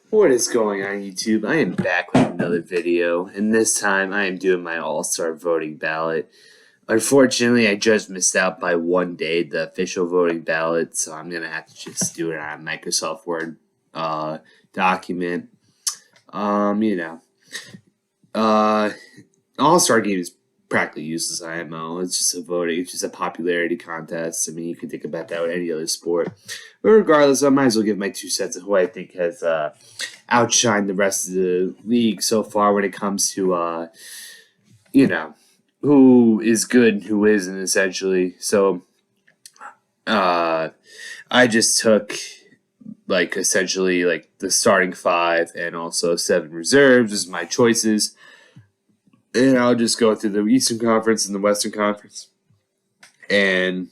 What is going on, YouTube? I am back with another video, and this time I am doing my All-Star voting ballot. Unfortunately, I just missed out by 1 day, the official voting ballot, so I'm going to have to just do it on a Microsoft Word document. All-Star game is practically useless IMO. It's just it's just a popularity contest. I mean, you can think about that with any other sport. But regardless, I might as well give my 2 cents of who I think has outshined the rest of the league so far when it comes to, who is good and who isn't, essentially. So, I just took, essentially, the starting 5 and also 7 reserves as my choices. And I'll just go through the Eastern Conference and the Western Conference. And,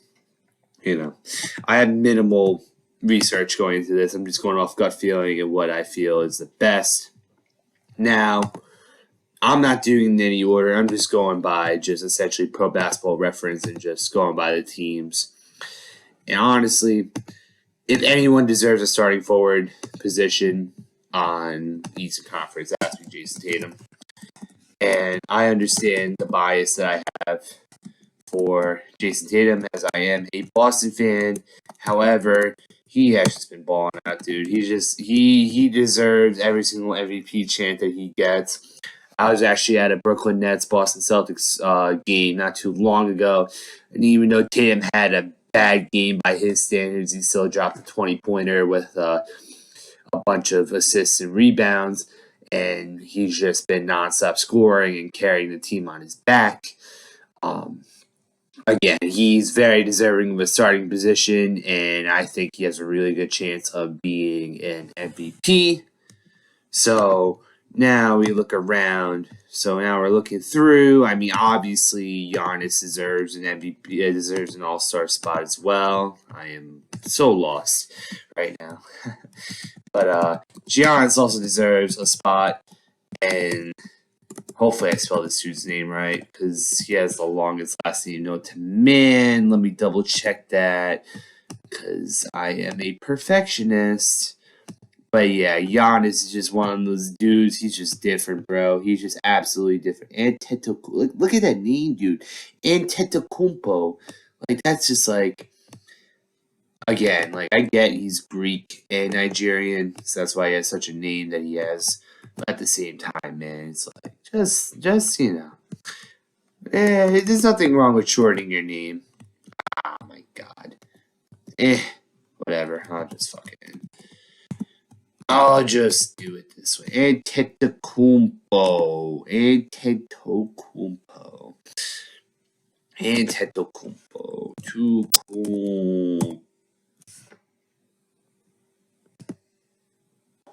I had minimal research going into this. I'm just going off gut feeling and what I feel is the best. Now, I'm not doing any order. I'm just going by just essentially Pro Basketball Reference and just going by the teams. And honestly, if anyone deserves a starting forward position on the Eastern Conference, it has to be Jason Tatum. And I understand the bias that I have for Jason Tatum, as I am a Boston fan. However, he has just been balling out, dude. He deserves every single MVP chant that he gets. I was actually at a Brooklyn Nets Boston Celtics game not too long ago, and even though Tatum had a bad game by his standards, he still dropped a 20-pointer with a bunch of assists and rebounds. And he's just been nonstop scoring and carrying the team on his back. Again, he's very deserving of a starting position, and I think he has a really good chance of being an MVP. So now we look around. So now we're looking through. I mean, obviously, Giannis deserves an MVP, deserves an All-Star spot as well. I am so lost right now. But Giannis also deserves a spot, and hopefully I spelled this dude's name right because he has the longest last name known to man. Let me double check that because I am a perfectionist. But yeah, Giannis is just one of those dudes. He's just different, bro. He's just absolutely different. Antetokounmpo, look at that name, dude. Antetokounmpo, that's just again, I get he's Greek and Nigerian, so that's why he has such a name that he has. But at the same time, man, it's there's nothing wrong with shortening your name. Oh my god. Whatever. I'll just do it this way. Antetokounmpo.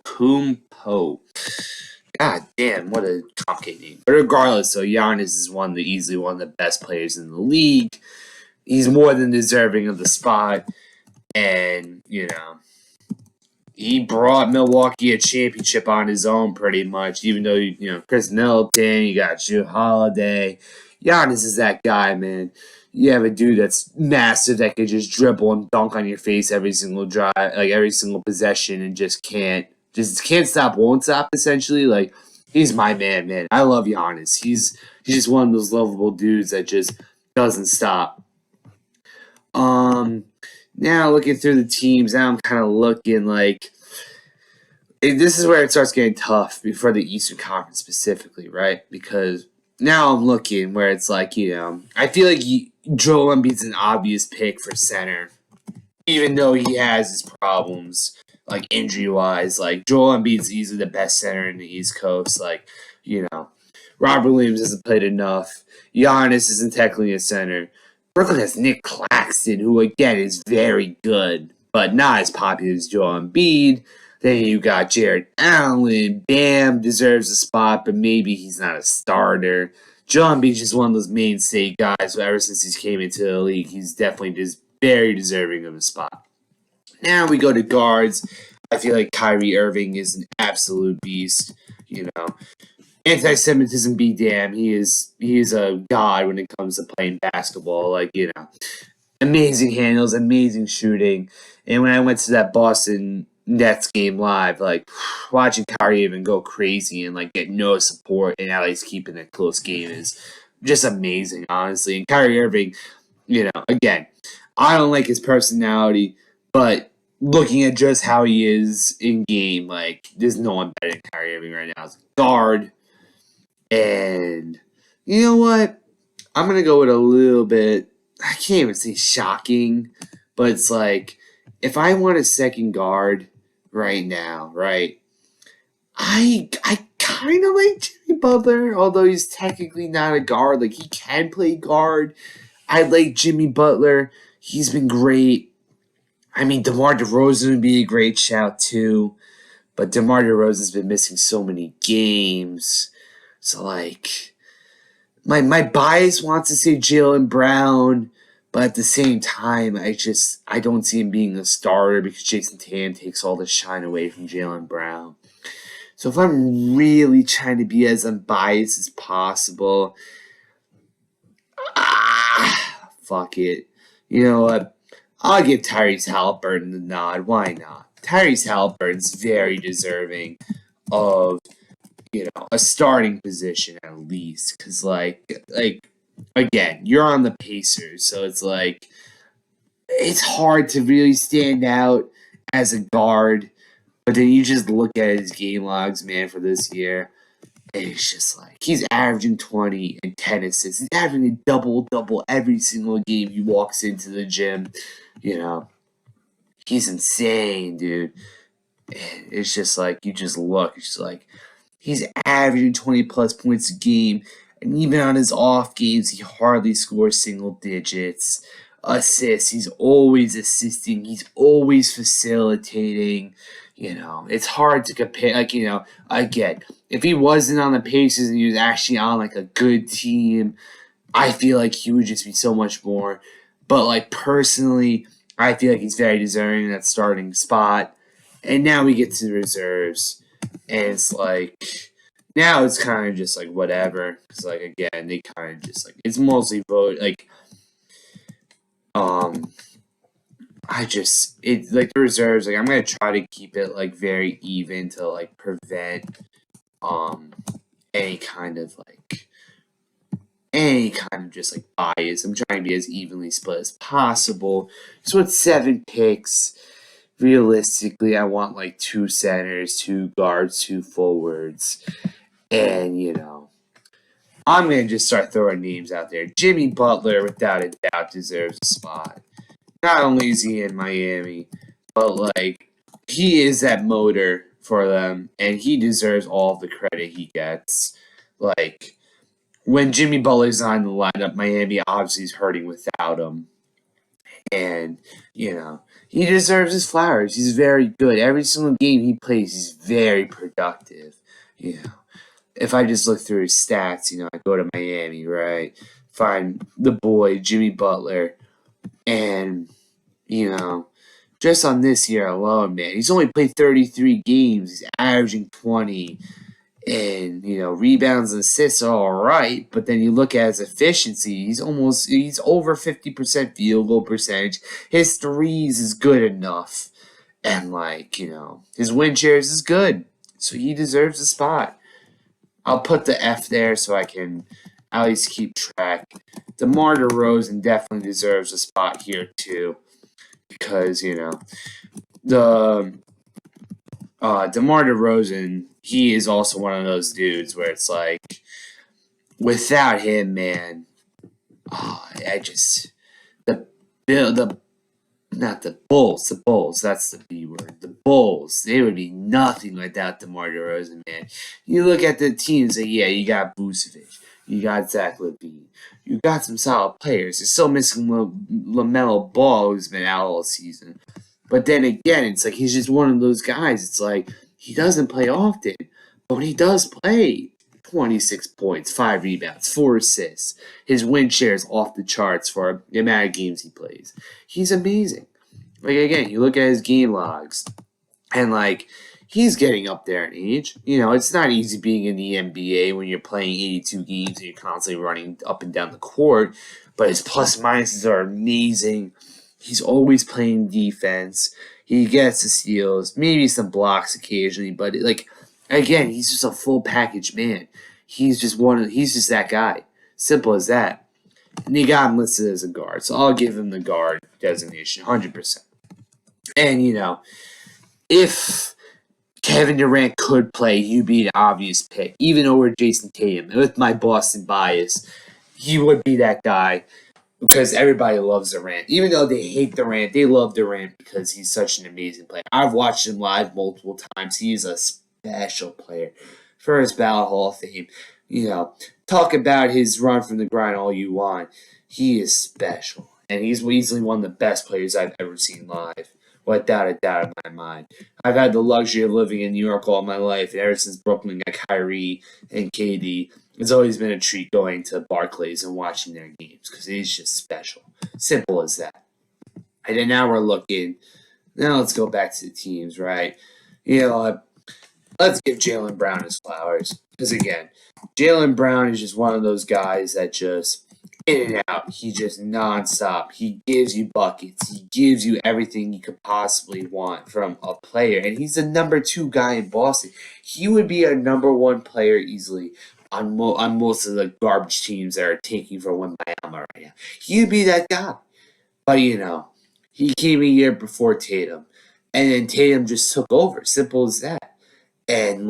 Kumpo. God damn, what a complicated name. But regardless, so Giannis is easily one of the best players in the league. He's more than deserving of the spot. And, he brought Milwaukee a championship on his own pretty much. Even though, Chris Middleton, you got Jrue Holiday. Giannis is that guy, man. You have a dude that's massive that could just dribble and dunk on your face every single drive, every single possession, and just can't stop, won't stop. Essentially, he's my man. I love Giannis. He's just one of those lovable dudes that just doesn't stop. Now looking through the teams, now I'm kind of looking this is where it starts getting tough for the Eastern Conference specifically, right? Because now I'm looking where it's I feel like Joel Embiid's an obvious pick for center, even though he has his problems, injury-wise. Joel Embiid's easily the best center in the East Coast. Robert Williams hasn't played enough. Giannis isn't technically a center. Brooklyn has Nick Claxton, who, again, is very good, but not as popular as Joel Embiid. Then you got Jared Allen. Bam deserves a spot, but maybe he's not a starter. Joel Embiid's just one of those mainstay guys. Ever since he came into the league, he's definitely just very deserving of a spot. Now we go to guards. I feel like Kyrie Irving is an absolute beast. Anti-Semitism be damned. He is a god when it comes to playing basketball. Amazing handles, amazing shooting. And when I went to that Boston Nets game live, like watching Kyrie Irving go crazy and like get no support and at least keeping a close game is just amazing, honestly. And Kyrie Irving, again, I don't like his personality, but looking at just how he is in game, like there's no one better than Kyrie Irving right now as a guard. And you know what? I'm gonna go with a little bit. I can't even say shocking, but it's like if I want a second guard right now, right? I kind of like Jimmy Butler, although he's technically not a guard. Like he can play guard. I like Jimmy Butler. He's been great. I mean, DeMar DeRozan would be a great shout too, but DeMar DeRozan's been missing so many games. So like, my bias wants to say Jaylen Brown, but at the same time, I don't see him being a starter because Jason Tatum takes all the shine away from Jaylen Brown. So if I'm really trying to be as unbiased as possible, fuck it. You know what? I'll give Tyrese Halliburton the nod. Why not? Tyrese Halliburton's very deserving of a starting position at least, because like again, you're on the Pacers, so it's like it's hard to really stand out as a guard. But then you just look at his game logs, man, for this year, and it's just like he's averaging 20 and 10 assists. He's averaging a double every single game he walks into the gym. He's insane, dude. And it's just like you just look, it's just like he's averaging 20 plus points a game, and even on his off games, he hardly scores single digits. Assists, he's always assisting, he's always facilitating. It's hard to compare. Like, again, if he wasn't on the Pacers and he was actually on like a good team, I feel like he would just be so much more. But like personally, I feel like he's very deserving of that starting spot. And now we get to the reserves. And it's like, now it's kind of just like whatever. Because, like, again, they kind of just like, it's mostly vote. Like, the reserves, like, I'm going to try to keep it, like, very even to, like, prevent, any kind of just, like, bias. I'm trying to be as evenly split as possible. So with 7 picks, realistically, I want like 2 centers, 2 guards, 2 forwards. And, I'm going to just start throwing names out there. Jimmy Butler, without a doubt, deserves a spot. Not only is he in Miami, but like he is that motor for them, and he deserves all the credit he gets. Like when Jimmy Butler's on the lineup, Miami obviously is hurting without him. And, he deserves his flowers. He's very good. Every single game he plays, he's very productive. If I just look through his stats, I go to Miami, right? Find the boy, Jimmy Butler, and, just on this year alone, man, he's only played 33 games. He's averaging 20. And, rebounds and assists are all right, but then you look at his efficiency, he's over 50% field goal percentage. His threes is good enough. And, like, his win shares is good. So he deserves a spot. I'll put the F there so I can at least keep track. DeMar DeRozan definitely deserves a spot here, too. Because, DeMar DeRozan, he is also one of those dudes where it's like, without him, man, not the Bulls, that's the B word, the Bulls, they would be nothing without DeMar DeRozan, man. You look at the teams, and yeah, you got Vucevic, you got Zach LaVine, you got some solid players. You're still missing LaMelo Ball, who's been out all season. But then again, it's like he's just one of those guys. It's like he doesn't play often, but when he does play, 26 points, 5 rebounds, 4 assists. His win share is off the charts for the amount of games he plays. He's amazing. Like, again, you look at his game logs, and, like, he's getting up there in age. It's not easy being in the NBA when you're playing 82 games and you're constantly running up and down the court, but his plus minuses are amazing. He's always playing defense. He gets the steals, maybe some blocks occasionally, but like again, he's just a full package man. He's just that guy. Simple as that. And they got him listed as a guard, so I'll give him the guard designation, 100%. And if Kevin Durant could play, he'd be an obvious pick, even over Jason Tatum. And with my Boston bias, he would be that guy because everybody loves Durant. Even though they hate Durant, they love Durant because he's such an amazing player. I've watched him live multiple times. He's a special player. First ballot Hall of Fame. Talk about his run from the grind all you want. He is special. And he's easily one of the best players I've ever seen live. Without a doubt in my mind. I've had the luxury of living in New York all my life, and ever since Brooklyn got Kyrie and KD, it's always been a treat going to Barclays and watching their games because he's just special. Simple as that. And then now we're looking. Now let's go back to the teams, right? Let's give Jaylen Brown his flowers. Because again, Jaylen Brown is just one of those guys that just in and out. He just nonstop. He gives you buckets. He gives you everything you could possibly want from a player. And he's the number 2 guy in Boston. He would be a number 1 player easily on most of the garbage teams that are taking for Wembanyama right now. He'd be that guy. But, he came a year before Tatum. And then Tatum just took over. Simple as that. And,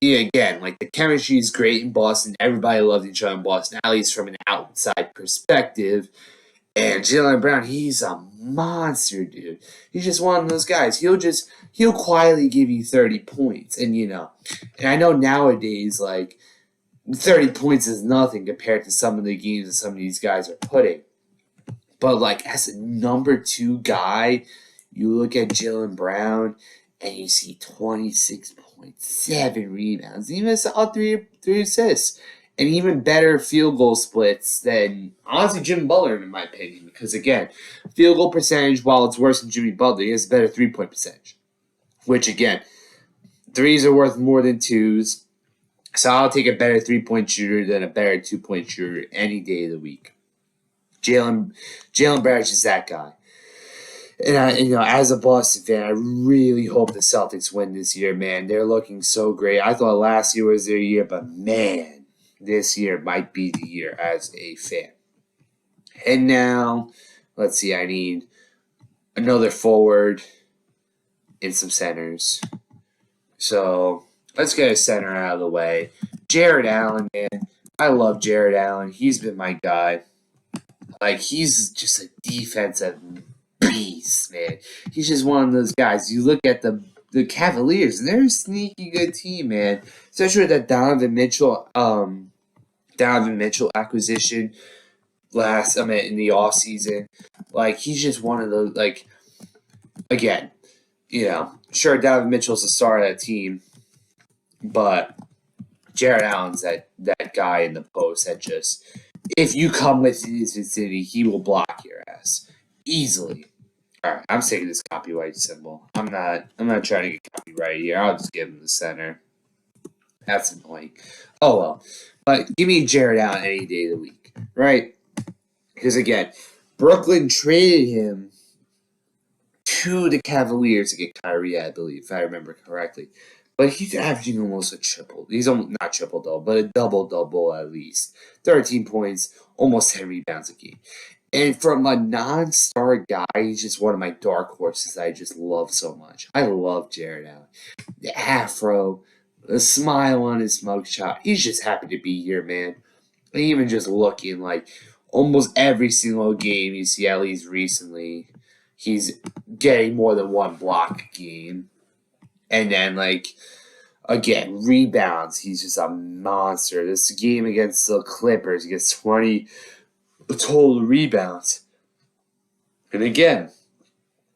again, the chemistry is great in Boston. Everybody loves each other in Boston, at least from an outside perspective. And Jaylen Brown, he's a monster, dude. He's just one of those guys. He'll quietly give you 30 points. And, and I know nowadays, 30 points is nothing compared to some of the games that some of these guys are putting. But, as a number 2 guy, you look at Jaylen Brown and you see 26.7 rebounds, even a solid 3 assists, and even better field goal splits than, honestly, Jimmy Butler, in my opinion. Because, again, field goal percentage, while it's worse than Jimmy Butler, he has a better 3-point percentage. Which, again, 3s are worth more than 2s. So I'll take a better 3-point shooter than a better 2-point shooter any day of the week. Jaylen Brown is just that guy. And, as a Boston fan, I really hope the Celtics win this year, man. They're looking so great. I thought last year was their year, but, man, this year might be the year as a fan. And now, let's see, I need another forward and some centers. So, let's get a center out of the way. Jared Allen, man. I love Jared Allen. He's been my guy. He's just a defensive beast, man. He's just one of those guys. You look at the Cavaliers, and they're a sneaky good team, man. Especially with that Donovan Mitchell acquisition in the offseason. He's just one of those, again, sure, Donovan Mitchell's the star of that team, but Jared Allen's that guy in the post that just, if you come with his vicinity, he will block your ass easily. All right, I'm taking this copyright symbol. I'm not trying to get copyright here. I'll just give him the center. That's annoying. Oh well, but give me Jared Allen any day of the week, right? Because again, Brooklyn traded him to the Cavaliers to get Kyrie, I believe, if I remember correctly. But he's averaging almost a triple. He's not triple-double, but a double-double at least. 13 points, almost 10 rebounds a game. And from a non-star guy, he's just one of my dark horses I just love so much. I love Jared Allen. The afro, the smile on his mugshot. He's just happy to be here, man. And even just looking almost every single game you see, at least recently, he's getting more than 1 block a game. And then, again, rebounds. He's just a monster. This game against the Clippers, he gets 20 total rebounds. And again,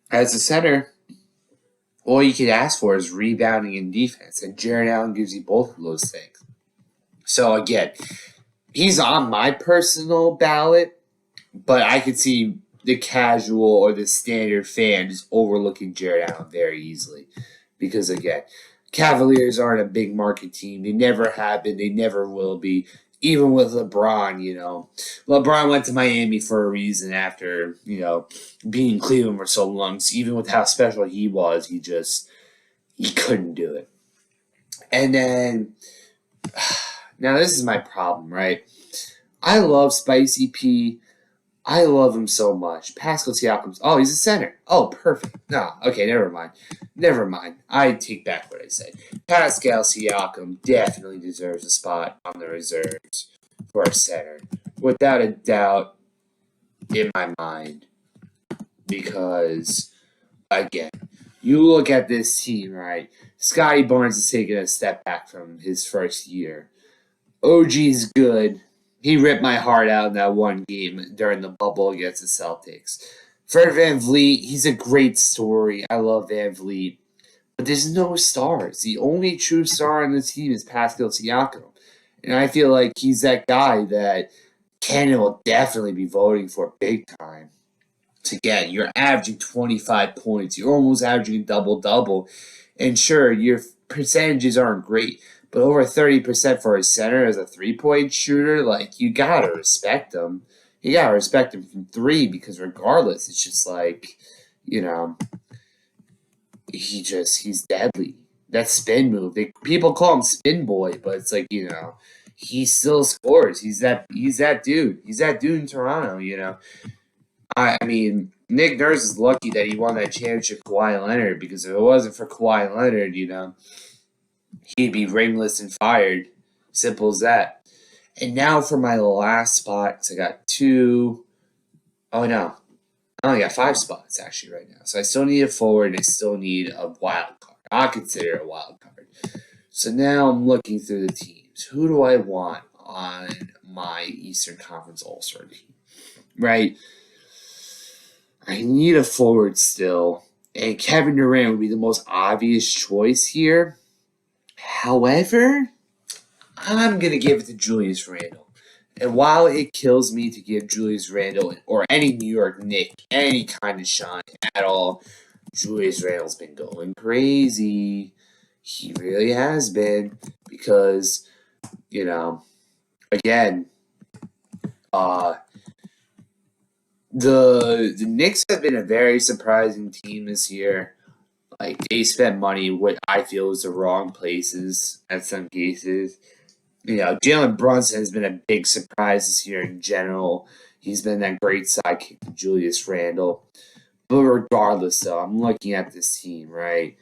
as a center, all you can ask for is rebounding and defense. And Jared Allen gives you both of those things. So, again, he's on my personal ballot, but I could see the casual or the standard fan just overlooking Jared Allen very easily. Because, again, Cavaliers aren't a big market team. They never have been. They never will be. even with LeBron, LeBron went to Miami for a reason after, being in Cleveland for so long. So even with how special he was, he couldn't do it. And then, now this is my problem, right? I love Spicy P. I love him so much. Pascal Siakam's. Oh, he's a center. Oh, perfect. No, okay, never mind. Never mind. I take back what I said. Pascal Siakam definitely deserves a spot on the reserves for a center, without a doubt, in my mind. Because, again, you look at this team, right? Scotty Barnes is taking a step back from his first year. OG's good. He ripped my heart out in that one game during the bubble against the Celtics. Fred VanVleet, he's a great story. I love VanVleet. But there's no stars. The only true star on the team is Pascal Siakam. And I feel like he's that guy that Canada will definitely be voting for big time. Again, you're averaging 25 points. You're almost averaging a double-double. And sure, your percentages aren't great. But over 30% for a center as a three-point shooter, you got to respect him. You got to respect him from three because regardless, it's just he's deadly. That spin move. People call him Spin Boy, but it's he still scores. He's that dude. He's that dude in Toronto, I mean, Nick Nurse is lucky that he won that championship with Kawhi Leonard because if it wasn't for Kawhi Leonard, he'd be ringless and fired. Simple as that. And now for my last spot, because I got two. Oh, no. I only got 5 spots, actually, right now. So I still need a forward and I still need a wild card. I consider it a wild card. So now I'm looking through the teams. Who do I want on my Eastern Conference All-Star team? Right? I need a forward still. And Kevin Durant would be the most obvious choice here. However, I'm going to give it to Julius Randle. And while it kills me to give Julius Randle or any New York Knick any kind of shine at all, Julius Randle's been going crazy. He really has been because, again, the Knicks have been a very surprising team this year. They spent money what I feel is the wrong places at some cases. Jalen Brunson has been a big surprise this year in general. He's been that great sidekick to Julius Randle. But regardless, though, I'm looking at this team, right?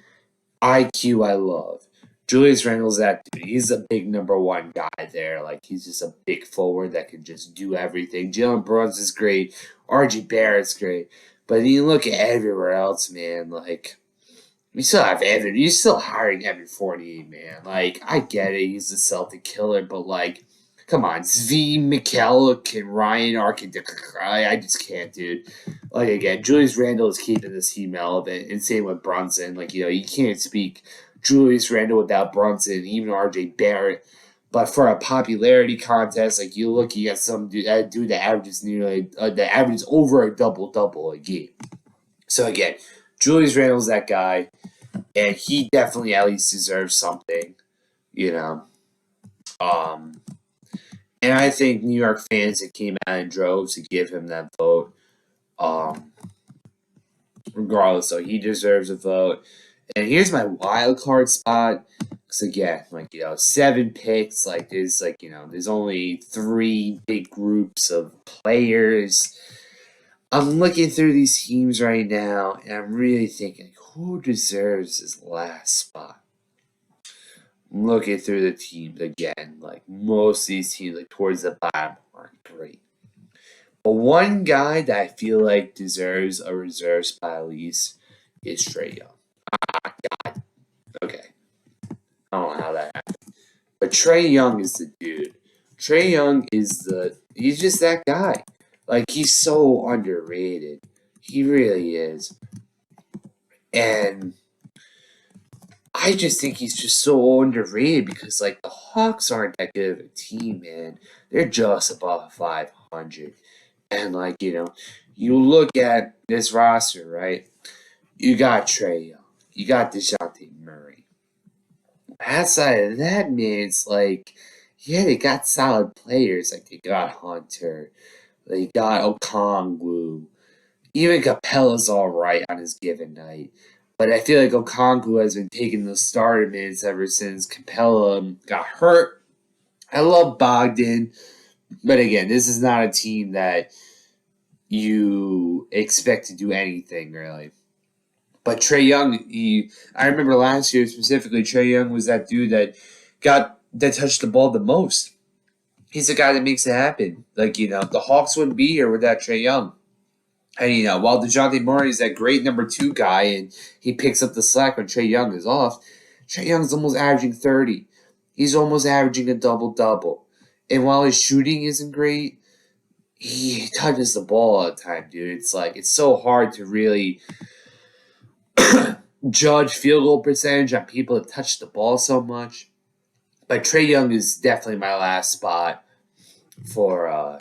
IQ I love. Julius Randle's that dude. He's a big number one guy there. He's just a big forward that can just do everything. Jalen Brunson's great. RJ Barrett's great. But then you look at everywhere else, man, we still have Evan. You're still hiring Evan Fournier, man. I get it. He's a Celtic killer, but, come on. Zvi, Mikhailiuk, and Ryan Arkin. I just can't, dude. Again, Julius Randle is keeping this team relevant, and same with Brunson. You can't speak Julius Randle without Brunson, even RJ Barrett. But for a popularity contest, you're looking at some dude that averages that averages over a double-double a game. So, again, Julius Randle's that guy, and he definitely at least deserves something, And I think New York fans that came out in droves to give him that vote. Regardless, though, he deserves a vote. And here's my wild card spot. Because again, 7 picks. There's only 3 big groups of players. I'm looking through these teams right now, and I'm really thinking, who deserves this last spot? I'm looking through the teams again. Most of these teams, towards the bottom, aren't great. But one guy that I feel deserves a reserve spot at least is Trae Young. God. Okay. I don't know how that happened. But Trae Young is the dude. Trae Young he's just that guy. He's so underrated. He really is. And I just think he's just so underrated because, the Hawks aren't that good of a team, man. They're just above 500. And, you look at this roster, right? You got Trae Young. You got DeJounte Murray. Outside of that, man, it's yeah, they got solid players. Like, they got Hunter. They got Okongwu. Even Capella's all right on his given night. But I feel like Okongwu has been taking the starter minutes ever since Capella got hurt. I love Bogdan. But again, this is not a team that you expect to do anything, really. But Trae Young, I remember last year specifically, Trae Young was that dude that touched the ball the most. He's the guy that makes it happen. Like, the Hawks wouldn't be here without Trae Young. And, while DeJounte Murray is that great number 2 guy and he picks up the slack when Trae Young is off, Trae Young's almost averaging 30. He's almost averaging a double-double. And while his shooting isn't great, he touches the ball all the time, dude. It's so hard to really judge field goal percentage on people that touch the ball so much. But Trae Young is definitely my last spot for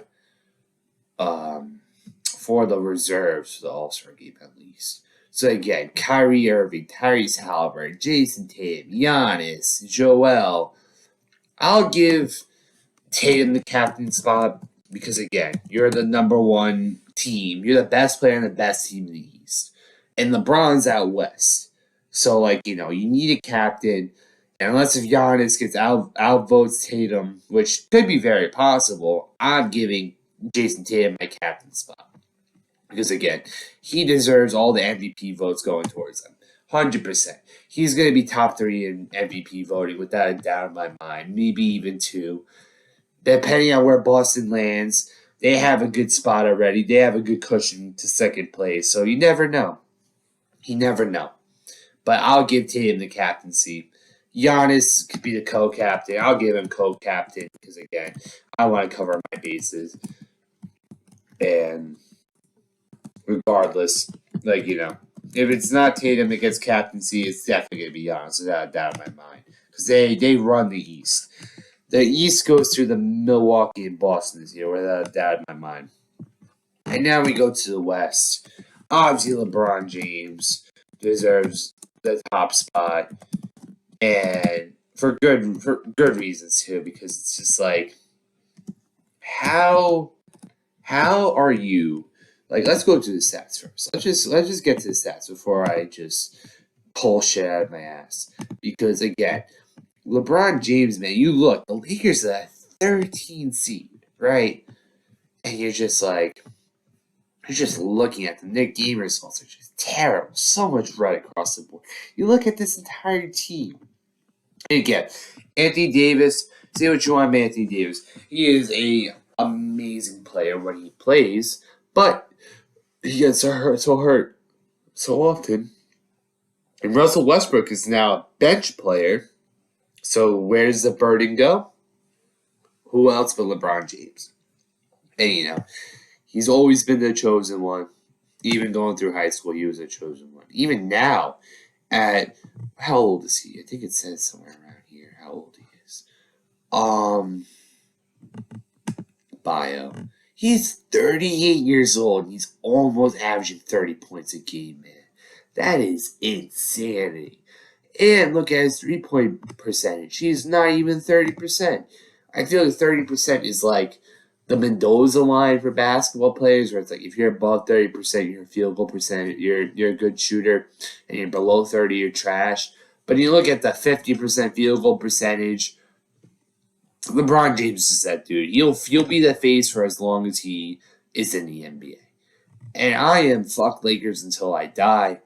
the reserves for the All-Star game at least. So again, Kyrie Irving, Tyrese Halliburton, Jason Tatum, Giannis, Joel. I'll give Tatum the captain spot because again, you're the number 1 team. You're the best player and the best team in the East. And LeBron's out west. So you need a captain. And unless if Giannis gets outvotes Tatum, which could be very possible, I'm giving Jason Tatum my captain spot. Because again, he deserves all the MVP votes going towards him. 100%. He's going to be top 3 in MVP voting without a doubt in my mind. Maybe even 2. Depending on where Boston lands, they have a good spot already. They have a good cushion to second place. So you never know. You never know. But I'll give Tatum the captaincy. Giannis could be the co-captain. I'll give him co-captain because, again, I want to cover my bases. And regardless, if it's not Tatum that gets captaincy, it's definitely going to be Giannis without a doubt in my mind. Because they run the East. The East goes through the Milwaukee and Boston this year without a doubt in my mind. And now we go to the West. Obviously, LeBron James deserves the top spot. And for good reasons, too. Because it's just how are you... let's go to the stats first. Let's just get to the stats before I just pull shit out of my ass. Because again, LeBron James, man, you look, the Lakers are at 13 seed, right? And you're just looking at them. Their game results are just terrible. So much red across the board. You look at this entire team. And again, Anthony Davis, say what you want about Anthony Davis. He is a amazing player when he plays, but he gets hurt so often. And Russell Westbrook is now a bench player. So where does the burden go? Who else but LeBron James? And he's always been the chosen one. Even going through high school, he was a chosen one. Even now, how old is he? I think it says somewhere around here how old he is. Bio. He's 38 years old and he's almost averaging 30 points a game, man. That is insanity. And look at his 3-point percentage. He's not even 30%. I feel like 30% is the Mendoza line for basketball players, where it's if you're above 30%, you're a field goal percentage, you're a good shooter, and you're below 30, you're trash. But you look at the 50% field goal percentage, LeBron James is that dude. He'll be the face for as long as he is in the NBA. And I am fuck Lakers until I die.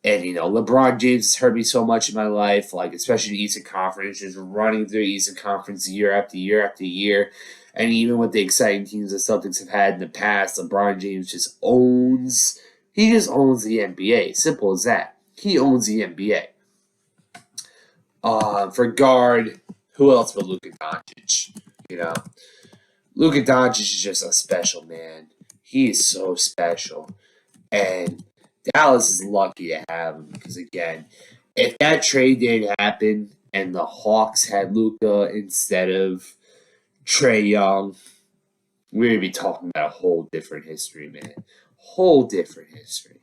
And, LeBron James has hurt me so much in my life, especially the Eastern Conference, just running through the Eastern Conference year after year after year. And even with the exciting teams the Celtics have had in the past, LeBron James just owns the NBA. Simple as that. He owns the NBA. For guard, who else but Luka Doncic? Luka Doncic is just a special man. He is so special. And Dallas is lucky to have him because, again, if that trade didn't happen and the Hawks had Luka instead of Trae Young, we're going to be talking about a whole different history, man. Whole different history.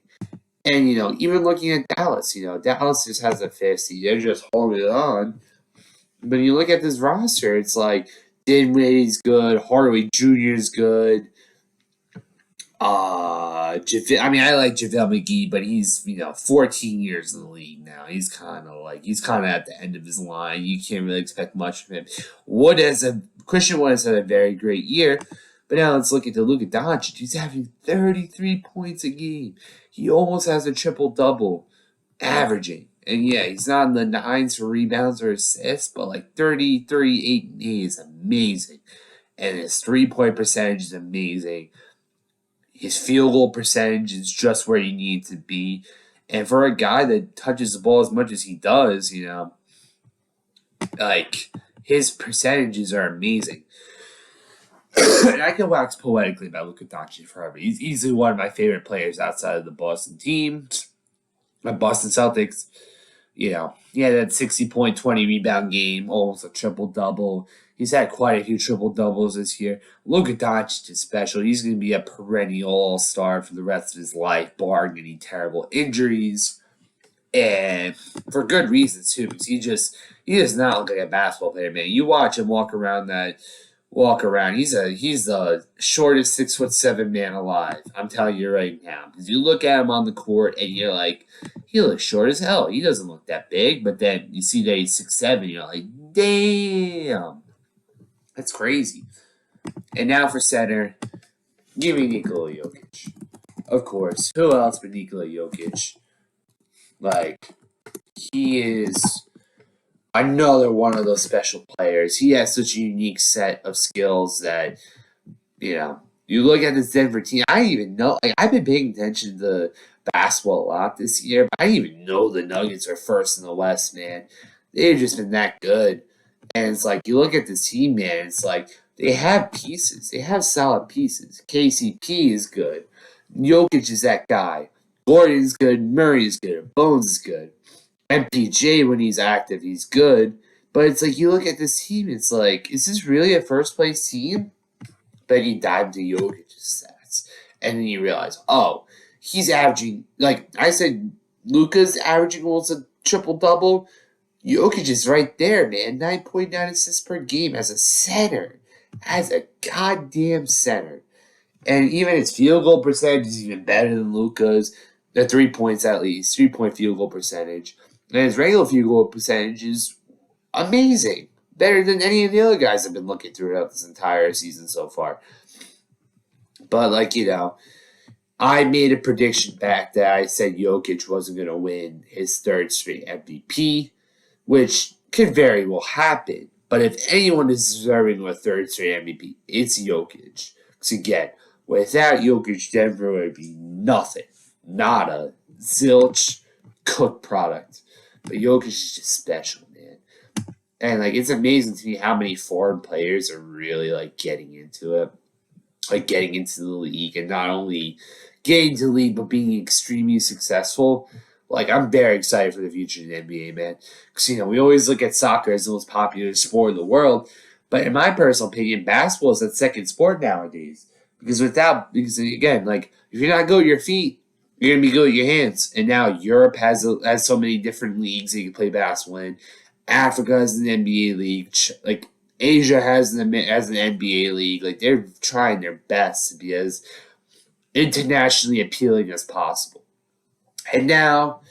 And, even looking at Dallas, Dallas just has a 5th seed. They're just holding it on. But you look at this roster, it's like Dinwiddie's good, Hardaway Jr. is good. I mean, I like JaVale McGee, but he's 14 years in the league now. He's kind of at the end of his line. You can't really expect much from him. Christian Wood has had a very great year, but now let's look at the Luka Doncic. He's having 33 points a game. He almost has a triple double, averaging. And yeah, he's not in the nines for rebounds or assists, but like 30, 38, and 8 is amazing. And his 3-point percentage is amazing. His field goal percentage is just where you need to be. And for a guy that touches the ball as much as he does, like his percentages are amazing. And I can wax poetically about Luka Doncic forever. He's easily one of my favorite players outside of the Boston teams. My Boston Celtics, he had that 60-point, 20 rebound game, almost a triple double. He's had quite a few triple doubles this year. Luka Doncic is special. He's going to be a perennial All Star for the rest of his life, barring any terrible injuries, and for good reasons too. Because he does not look like a basketball player, man. You watch him walk around. He's the shortest 6'7" man alive. I'm telling you right now. Because you look at him on the court and you're like, he looks short as hell. He doesn't look that big. But then you see that he's 6'7", you're like, damn. That's crazy. And now for center, give me Nikola Jokic. Of course. Who else but Nikola Jokic? Like, he is another one of those special players. He has such a unique set of skills that, you look at this Denver team. I didn't even know. Like, I've been paying attention to basketball a lot this year, but I didn't even know the Nuggets are first in the West, man. They've just been that good. And it's like, you look at this team, man, it's like, they have pieces. They have solid pieces. KCP is good. Jokic is that guy. Gordon's good. Murray is good. Bones is good. MPJ, when he's active, he's good. But it's like, you look at this team, it's like, is this really a first-place team? But you dive into Jokic's stats. And then you realize, oh, he's averaging, like I said, Luka's averaging almost a triple-double. Jokic is right there, man. 9.9 assists per game as a center. As a goddamn center. And even his field goal percentage is even better than Luka's. The 3 points at least. 3-point field goal percentage. And his regular field goal percentage is amazing. Better than any of the other guys I've been looking throughout this entire season so far. But, I made a prediction back that I said Jokic wasn't going to win his third straight MVP, which could very well happen. But if anyone is deserving of a third straight MVP, it's Jokic. Because again, without Jokic, Denver would be nothing. Nada. Zilch. Cooked product. But Jokic is just special, man. And, it's amazing to me how many foreign players are really, getting into it. Getting into the league. And not only getting to the league, but being extremely successful. I'm very excited for the future of the NBA, man. Because, we always look at soccer as the most popular sport in the world. But in my personal opinion, basketball is that second sport nowadays. Because again, if you're not good with your feet, you're going to be good with your hands. And now Europe has so many different leagues that you can play basketball in. Africa has an NBA league. Asia has an NBA league. They're trying their best to be as internationally appealing as possible. And now,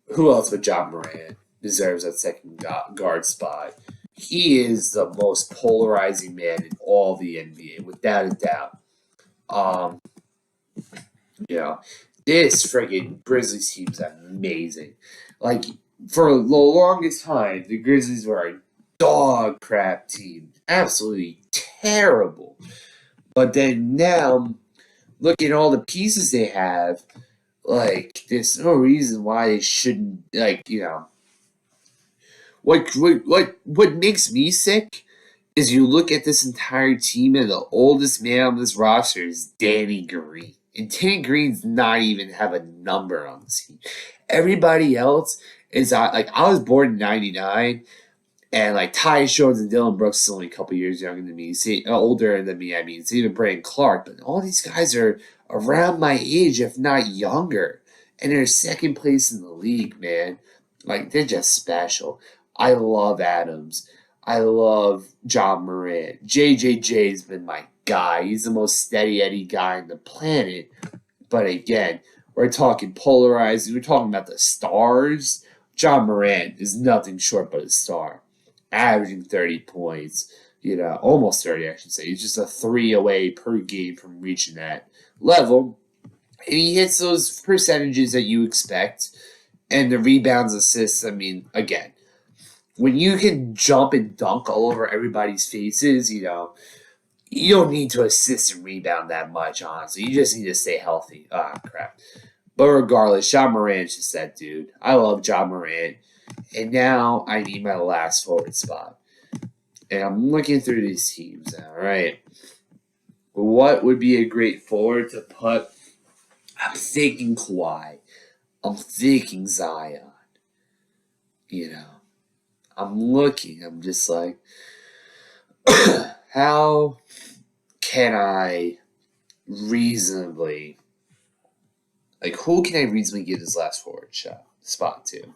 who else but John Morant deserves that second guard spot? He is the most polarizing man in all the NBA, without a doubt. This friggin' Grizzlies team's amazing. For the longest time, the Grizzlies were a dog crap team. Absolutely terrible. But then now, look at all the pieces they have. There's no reason why they shouldn't, What makes me sick is you look at this entire team and the oldest man on this roster is Danny Green. And Danny Green's not even have a number on the team. Everybody else is, I was born in 99, and Tyus Jones and Dylan Brooks is only a couple years younger than me. Older than me, it's even Brandon Clark. But all these guys are around my age, if not younger. And they're second place in the league, man. They're just special. I love Adams. I love John Morant. JJJ's been my guy. He's the most steady Eddie guy on the planet. But again, we're talking polarized. We're talking about the stars. John Morant is nothing short but a star, averaging 30 points. Almost 30, I should say. He's just a 3 away per game from reaching that level. And he hits those percentages that you expect. And the rebounds, assists, I mean, again, when you can jump and dunk all over everybody's faces, you don't need to assist and rebound that much, honestly. You just need to stay healthy. Ah, crap. But regardless, John Morant's just that dude. I love John Morant. And now I need my last forward spot. And I'm looking through these teams now, right? What would be a great forward to put? I'm thinking Kawhi. I'm thinking Zion. I'm looking. I'm just like, how can I reasonably, who can I reasonably give this last forward spot to?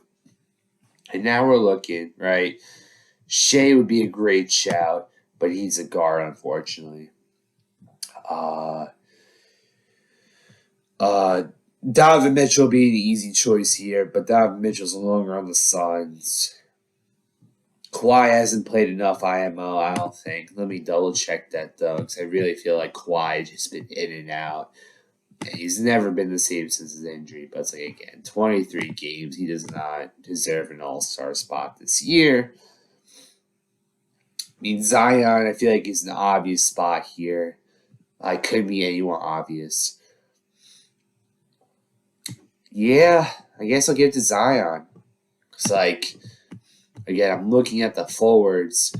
And now we're looking, right? Shea would be a great shout, but he's a guard, unfortunately. Donovan Mitchell would be an easy choice here, but Donovan Mitchell's no longer on the Suns. Kawhi hasn't played enough IMO, I don't think. Let me double check that, though, because I really feel like Kawhi's just been in and out. And he's never been the same since his injury. But it's again, 23 games. He does not deserve an all-star spot this year. I mean, Zion, I feel like, is an obvious spot here. Couldn't be any more obvious. Yeah, I guess I'll give it to Zion. It's again, I'm looking at the forwards.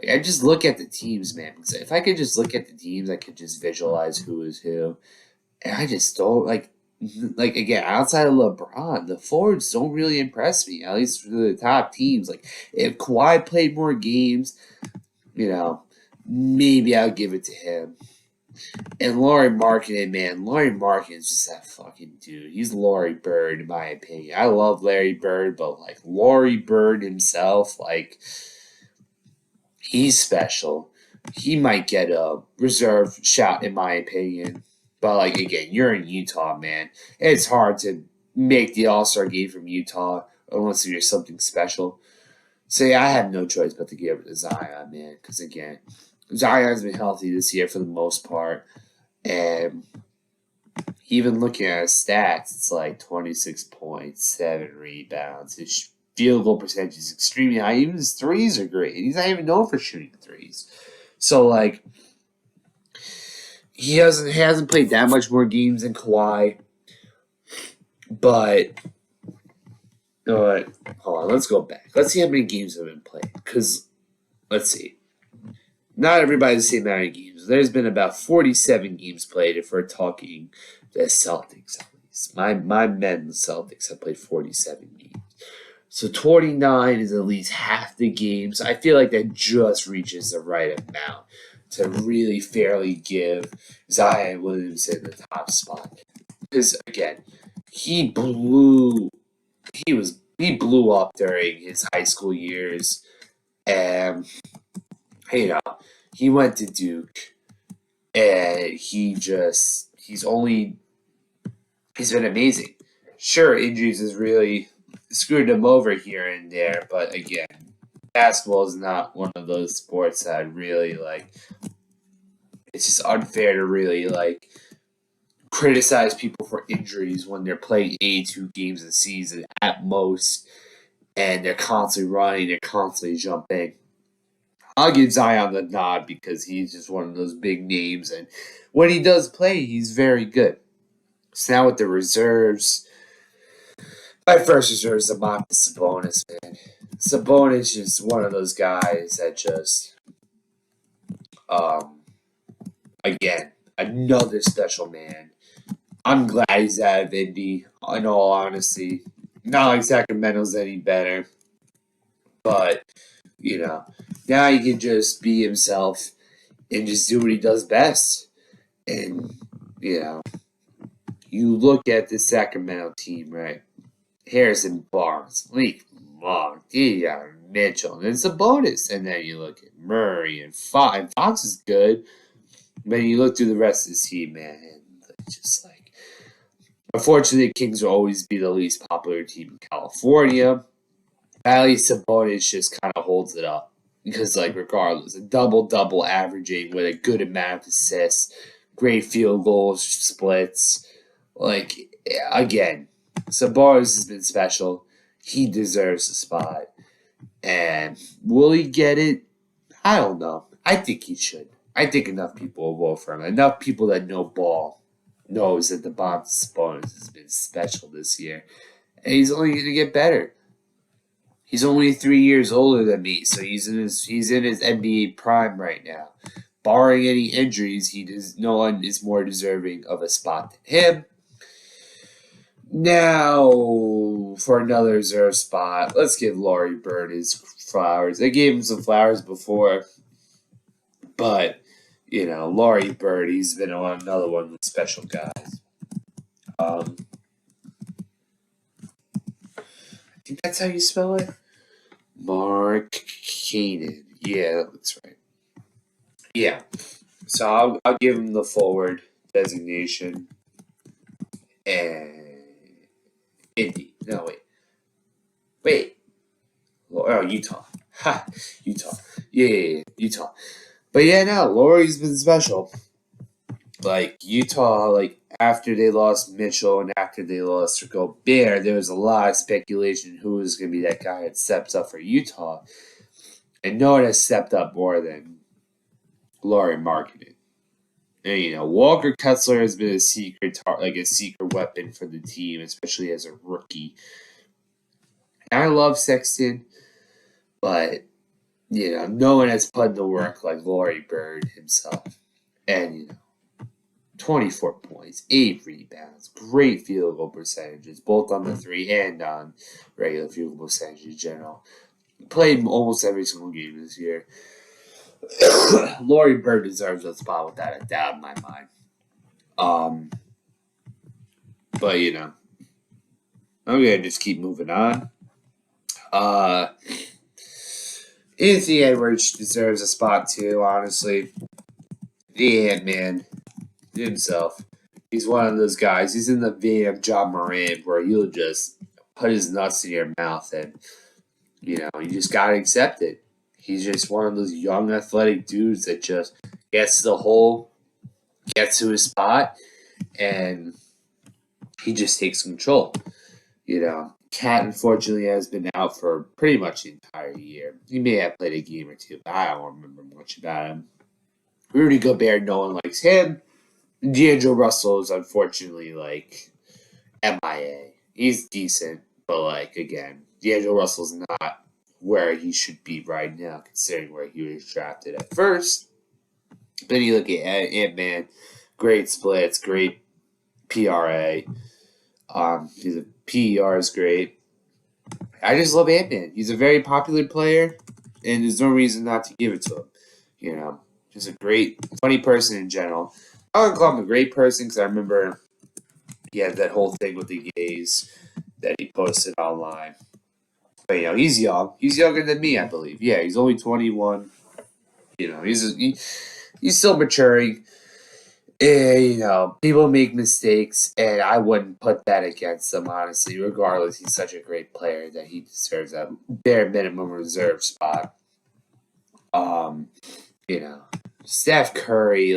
I just look at the teams, man. Because if I could just look at the teams, I could just visualize who is who. And I just don't, again, outside of LeBron, the forwards don't really impress me, at least for the top teams. If Kawhi played more games, maybe I'll give it to him. And Lauri Markkanen, man, Lauri Markkanen is just that fucking dude. He's Larry Bird, in my opinion. I love Larry Bird, but Larry Bird himself, he's special. He might get a reserve shot, in my opinion. But again, you're in Utah, man. It's hard to make the All-Star game from Utah unless you're something special. So yeah, I have no choice but to give it to Zion, man. Because again, Zion's been healthy this year for the most part. And even looking at his stats, it's 26 points, 7 rebounds. His field goal percentage is extremely high. Even his threes are great. And he's not even known for shooting threes. So he hasn't played that much more games than Kawhi. But hold on, let's go back. Let's see how many games have been played. Because, let's see. Not everybody's the same amount of games. There's been about 47 games played if we're talking the Celtics, at least. My men, the Celtics, have played 47 games. So 29 is at least half the games. I feel like that just reaches the right amount to really fairly give Zion Williamson the top spot. Because again, he blew up during his high school years, and he went to Duke, and he's been amazing. Sure, injuries has really screwed him over here and there, but again, basketball is not one of those sports that really it's just unfair to really criticize people for injuries when they're playing 82 games a season at most, and they're constantly running, they're constantly jumping. I'll give Zion the nod because he's just one of those big names, and when he does play, he's very good. So now with the reserves, my first reserve is Sabonis, man. Sabonis is one of those guys that just, again, another special man. I'm glad he's out of Indy, in all honesty. Not like Sacramento's any better, but, now he can just be himself and just do what he does best. And, you look at the Sacramento team, right? Harrison Barnes, Malik Monk, Mitchell, and it's a bonus. And then you look at Murray and Fox. And Fox is good. But you look through the rest of the team, man, and just like, unfortunately, the Kings will always be the least popular team in California. At least Sabonis just kind of holds it up. Because, like, regardless, a double-double averaging with a good amount of assists, great field goals, splits. Like, again, Sabonis has been special. He deserves a spot. And will he get it? I don't know. I think he should. I think enough people will vote for him. Enough people that know ball knows that the Domantas Sabonis has been special this year. And he's only going to get better. He's only 3 years older than me, so he's in his NBA prime right now. Barring any injuries, no one is more deserving of a spot than him. Now, for another reserve spot, let's give Laurie Bird his flowers. I gave him some flowers before, but, Laurie Bird, he's been another one of the special guys. I think that's how you spell it. Mark Keenan. Yeah, that looks right. Yeah. So I'll give him the forward designation. And Indy. No, wait. Oh, Utah. Ha, Utah. Yeah, Utah. But yeah, no, Laurie's been special. Like, Utah, after they lost Mitchell and after they lost Gobert, there was a lot of speculation who was going to be that guy that steps up for Utah. And no one has stepped up more than Laurie Markkanen. And, Walker Kessler has been a secret weapon for the team, especially as a rookie. And I love Sexton, but, no one has put in the work like Laurie Bird himself. And, 24 points, 8 rebounds, great field goal percentages, both on the 3 and on regular field goal percentage in general. Played almost every single game this year. Laurie Bird deserves a spot without a doubt in my mind. But, I'm going to just keep moving on. Anthony Edwards deserves a spot too, honestly. The Ant-Man himself. He's one of those guys. He's in the vein of John Moran where he'll just put his nuts in your mouth and, you just got to accept it. He's just one of those young athletic dudes that just gets to the hole, gets to his spot, and he just takes control. Cat, unfortunately, has been out for pretty much the entire year. He may have played a game or two, but I don't remember much about him. Rudy Gobert, no one likes him. D'Angelo Russell is unfortunately, MIA. He's decent, but, again, D'Angelo Russell's not where he should be right now, considering where he was drafted at first. Then you look at Ant-Man, great splits, great PRA. His PER is great. I just love Ant-Man. He's a very popular player, and there's no reason not to give it to him. Just a great, funny person in general. I wouldn't call him a great person because I remember he had that whole thing with the gays that he posted online. But, he's young. He's younger than me, I believe. Yeah, he's only 21. He's still maturing. And, people make mistakes, and I wouldn't put that against him, honestly. Regardless, he's such a great player that he deserves a bare minimum reserve spot. Steph Curry,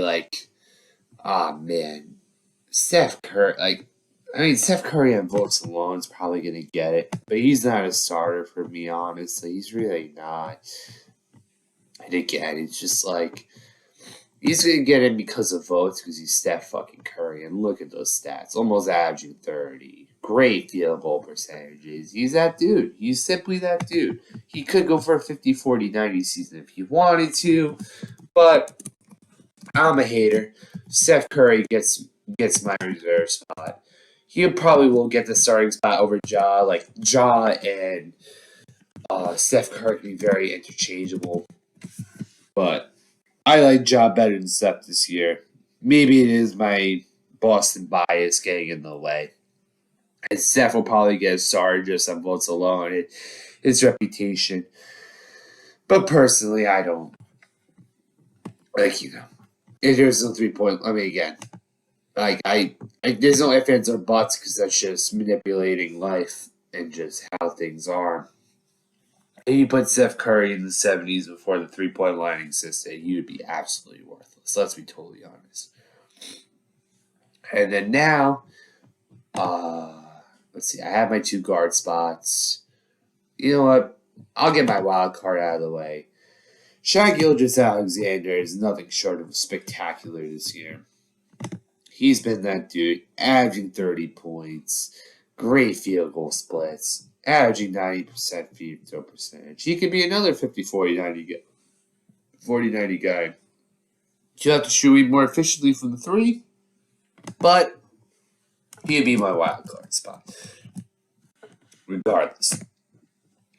oh, man. Steph Curry, Steph Curry on votes alone is probably going to get it. But he's not a starter for me, honestly. He's really not. And again, it's just he's going to get it because of votes because he's Steph fucking Curry. And look at those stats. Almost averaging 30. Great field goal percentages. He's that dude. He's simply that dude. He could go for a 50, 40, 90 season if he wanted to. But I'm a hater. Steph Curry gets my reserve spot. He probably will get the starting spot over Ja. Ja and Steph Curry can be very interchangeable. But I like Ja better than Steph this year. Maybe it is my Boston bias getting in the way. And Steph will probably get a star just on votes alone. His reputation. But personally, I don't like if there's no 3 point. I mean, again, I there's no ifs ands or buts because that's just manipulating life and just how things are. If you put Steph Curry in the 70s before the 3 point line existed, he would be absolutely worthless. Let's be totally honest. And then now, let's see. I have my 2 guard spots. You know what? I'll get my wild card out of the way. Shai Gilgeous-Alexander is nothing short of spectacular this year. He's been that dude, averaging 30 points, great field goal splits, averaging 90% field throw percentage. He could be another 50 40 90 guy. He'll have to shoot even more efficiently from the 3, but he'd be my wild card spot. Regardless.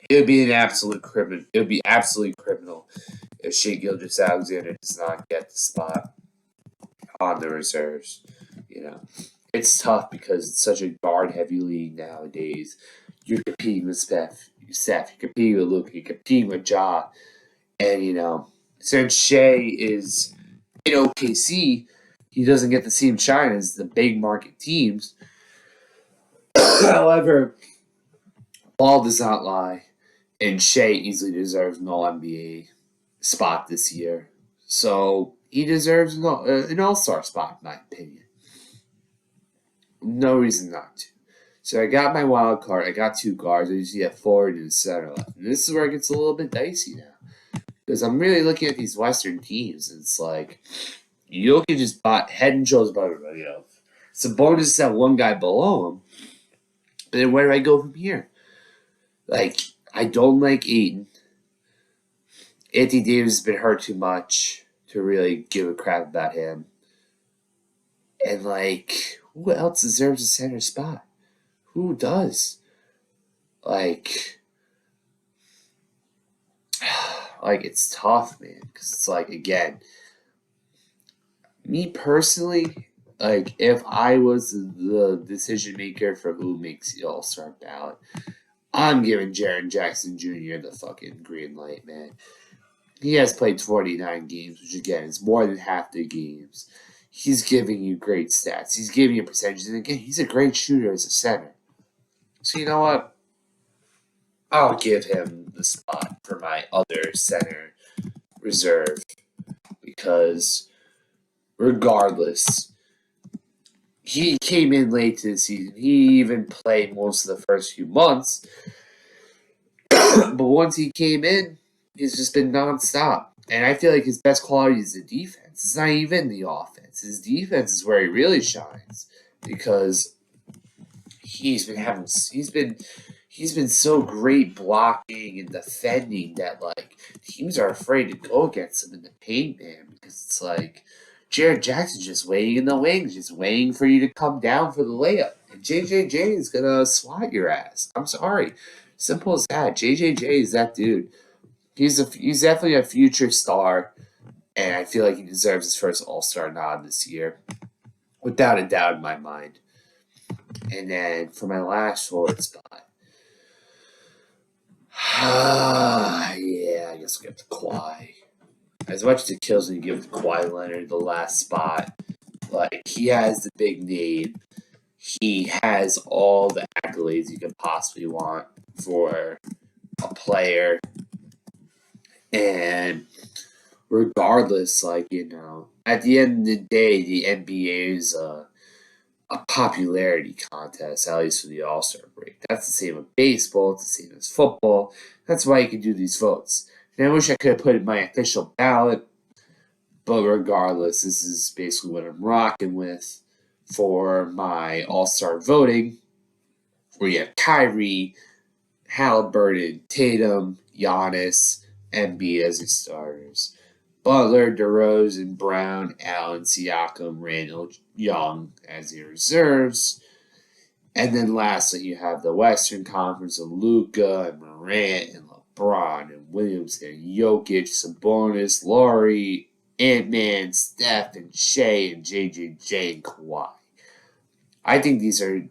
It would be an absolute criminal. It would be absolutely criminal if Shai Gilgeous-Alexander does not get the spot on the reserves. It's tough because it's such a guard-heavy league nowadays. You're competing with Steph. You're competing with Luka. You're competing with Ja. And since Shai is in OKC, he doesn't get the same shine as the big market teams. However, ball does not lie. And Shai easily deserves an All-NBA spot this year. So he deserves an All-Star spot, in my opinion. No reason not to. So I got my wild card. I got 2 guards. I usually have forward and center left. And this is where it gets a little bit dicey now. Because I'm really looking at these Western teams. And it's like, Jokic just bought head and shoulders above everybody else. Sabonis is that one guy below him. But then where do I go from here? I don't like Ayton. Anthony Davis has been hurt too much to really give a crap about him. And, who else deserves a center spot? Who does? It's tough, man. Because it's again, me personally, if I was the decision maker for who makes the All-Star ballot, I'm giving Jaren Jackson Jr. the fucking green light, man. He has played 49 games, which again is more than half the games. He's giving you great stats. He's giving you percentages. And again, he's a great shooter as a center. So you know what? I'll give him the spot for my other center reserve. Because regardless, he came in late to the season. He even played most of the first few months. But once he came in, he's just been nonstop. And I feel like his best quality is the defense. It's not even the offense. His defense is where he really shines. Because he's been so great blocking and defending that teams are afraid to go against him in the paint, man. Because it's Jared Jackson's just waiting in the wings, just waiting for you to come down for the layup. And JJJ is gonna swat your ass. I'm sorry. Simple as that. JJJ is that dude. He's definitely a future star, and I feel like he deserves his first All-Star nod this year, without a doubt in my mind. And then for my last forward spot, I guess we'll get to Kawhi. As much as it kills me to give Kawhi Leonard the last spot, he has the big name. He has all the accolades you could possibly want for a player. And regardless, at the end of the day, the NBA is a popularity contest, at least for the All-Star break. That's the same with baseball. It's the same as football. That's why you can do these votes. And I wish I could have put in my official ballot, but regardless, this is basically what I'm rocking with for my All-Star voting, where you have Kyrie, Halliburton, Tatum, Giannis, Embiid as your starters. Butler, DeRozan, Brown, Allen, Siakam, Randall, Young as your reserves. And then lastly, you have the Western Conference of Luka and Morant and LeBron and Williams and Jokic, Sabonis, Laurie, Ant-Man, Steph, and Shea and JJJ and Kawhi. I think these would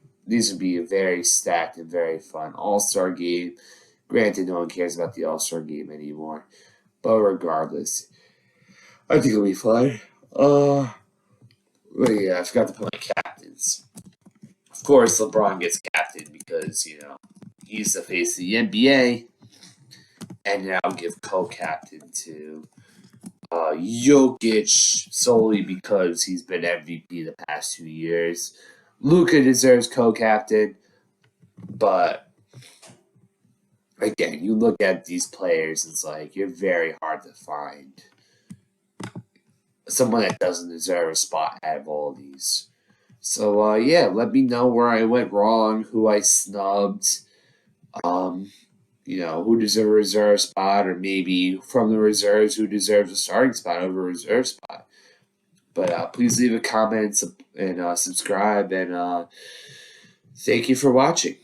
be a very stacked and very fun All-Star game. Granted, no one cares about the All-Star game anymore. But regardless, I think it'll be fine. But yeah, I forgot to put my captains. Of course, LeBron gets captain because, he's the face of the NBA. And then I'll give co-captain to Jokic solely because he's been MVP the past 2 years. Luka deserves co-captain, but again, you look at these players, it's like you're very hard to find someone that doesn't deserve a spot out of all of these. So yeah, let me know where I went wrong, who I snubbed, who deserves a reserve spot, or maybe from the reserves who deserves a starting spot over a reserve spot. But please leave a comment and subscribe, and thank you for watching.